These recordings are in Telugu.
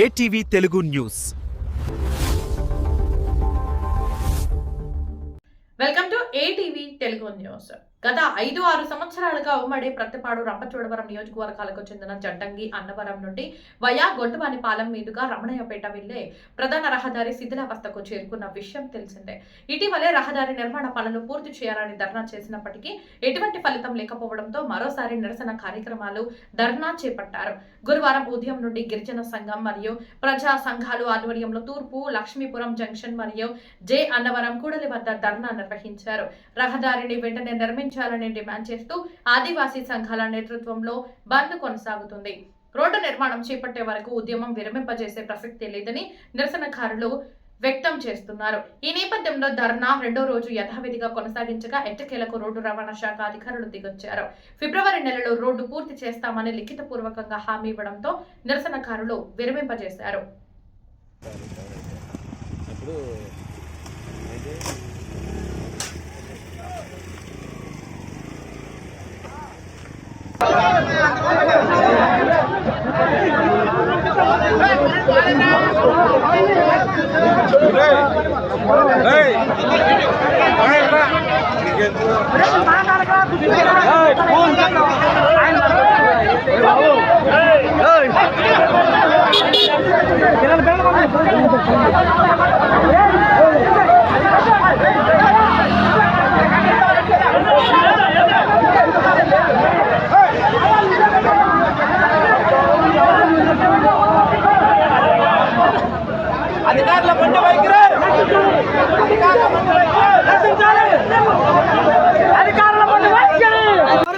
ATV Telugu news. Welcome to ATV Telugu news. గత 5-6 సంవత్సరాలుగా ఉమ్మడి ప్రత్తిపాడు రంపచోడవరం నియోజకవర్గాలకు చెందిన జడ్డంగి అన్నవరం నుండి వయా గొడ్డువానిపాలెం మీదుగా రమణయ్యపేట వెళ్లే ప్రధాన రహదారి శిథిలావస్థకు చేరుకున్న విషయం తెలిసిందే. ఇటీవలే రహదారి నిర్మాణ పనులు పూర్తి చేయాలని ధర్నా చేసినప్పటికీ ఎటువంటి ఫలితం లేకపోవడంతో మరోసారి నిరసన కార్యక్రమాలు ధర్నా చేపట్టారు. గురువారం ఉదయం నుండి గిరిజన సంఘం మరియు ప్రజా సంఘాలు ఆధ్వర్యంలో తూర్పు లక్ష్మీపురం జంక్షన్ మరియు జే అన్నవరం కూడలి వద్ద ధర్నా నిర్వహించారు. రహదారిని వెంటనే నిర్మించాలని డిమాండ్ చేస్తూ ఆదివాసీ సంఘాల నేతృత్వంలో బంద్ కొనసాగుతుంది. రోడ్డు నిర్మాణం చేపట్టే వరకు ఉద్యమం విరమింపజేసే ప్రసక్తి లేదని నిరసనకారులు వ్యక్తం చేస్తున్నారు. ఈ నేపథ్యంలో ధర్నా 2వ రోజు యథావిధిగా కొనసాగించగా ఎట్టకేలకు రోడ్డు రవాణా శాఖ అధికారులు దిగొచ్చారు. ఫిబ్రవరి నెలలో రోడ్డు పూర్తి చేస్తామని లిఖితపూర్వకంగా హామీ ఇవ్వడంతో నిరసనకారులు విరమింపజేశారు.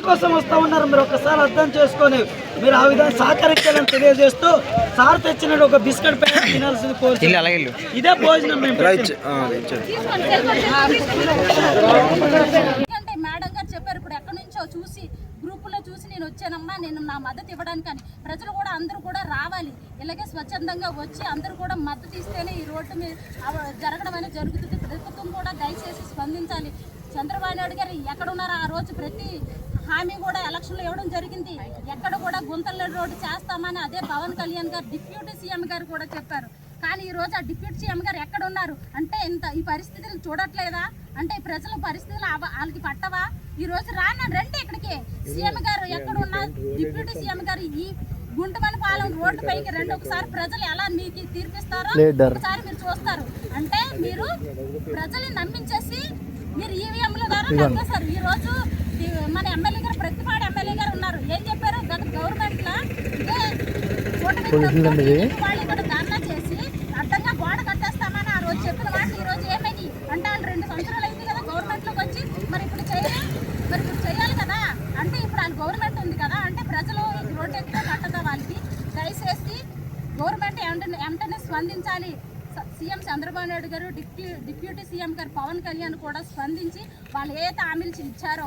కోసం వస్తా ఉన్నారు. మీరు ఒకసారి అర్థం చేసుకొని మీరు ఆ విధంగా సహకరించాలని తెలియజేస్తూ సార్ తెచ్చిన ఒక బిస్కెట్ ప్యాకెట్ తినాల్సింది కోరుతున్నాను. ఇదే భోజనం మేము మేడం గారు చెప్పారు. ఇప్పుడు ఎక్కడి నుంచో చూసి గ్రూపులో చూసి నేను వచ్చానమ్మా, నేను నా మద్దతు ఇవ్వడానికి అని. ప్రజలు కూడా అందరూ కూడా రావాలి, ఇలాగే స్వచ్ఛందంగా వచ్చి అందరూ కూడా మద్దతు ఇస్తేనే ఈ రోడ్డు మీద జరగడం అనేది జరుగుతుంది. ప్రభుత్వం కూడా దయచేసి స్పందించాలి. చంద్రబాబు నాయుడు గారు ఎక్కడున్నారో ఆ రోజు ప్రతి హామీ కూడా ఎలక్షన్లో ఇవ్వడం జరిగింది. ఎక్కడ కూడా గుంతల రోడ్డు చేస్తామని అదే పవన్ కళ్యాణ్ గారు డిప్యూటీ సీఎం గారు కూడా చెప్పారు. కానీ ఈ రోజు ఆ డిప్యూటీ సీఎం గారు ఎక్కడ ఉన్నారు అంటే ఈ పరిస్థితులు చూడట్లేదా? అంటే ప్రజల పరిస్థితులు వాళ్ళకి పట్టవా? ఈ రోజు రండి ఇక్కడికి. సీఎం గారు ఎక్కడ ఉన్నా డిప్యూటీ సీఎం గారు ఈ గుంటమనిపాలెం రోడ్డు పైకి రండి. ఒకసారి ప్రజలు ఎలా మీకు తీర్పిస్తారో ఒకసారి మీరు చూస్తారు. అంటే మీరు ప్రజల్ని నమ్మించేసి మీరు ఈవీఎంల ద్వారా నమ్మేశారు. ఈ రోజు మన ఎమ్మెల్యే గారు ప్రతిపాడు ఎమ్మెల్యే గారు ఉన్నారు. ఏం చెప్పారు? గత గవర్నమెంట్ లో వాళ్ళు కూడా ధర్నా చేసి అడ్డంగా గోడ కట్టేస్తామని ఆ రోజు చెప్పిన మాట ఈ రోజు ఏమైంది అంటే వాళ్ళు 2 సంవత్సరాలు అయింది కదా గవర్నమెంట్ లోకి వచ్చి. మరి ఇప్పుడు చేయాలి కదా. అంటే ఇప్పుడు వాళ్ళు గవర్నమెంట్ ఉంది కదా, అంటే ప్రజలు రోడ్డు ఎక్కితే కట్టదా వాళ్ళకి? దయచేసి గవర్నమెంట్ వెంటనే స్పందించాలి. సీఎం చంద్రబాబు నాయుడు గారు డిప్యూటీ సీఎం గారు పవన్ కళ్యాణ్ కూడా స్పందించి వాళ్ళు ఏ హామీలు ఇచ్చారో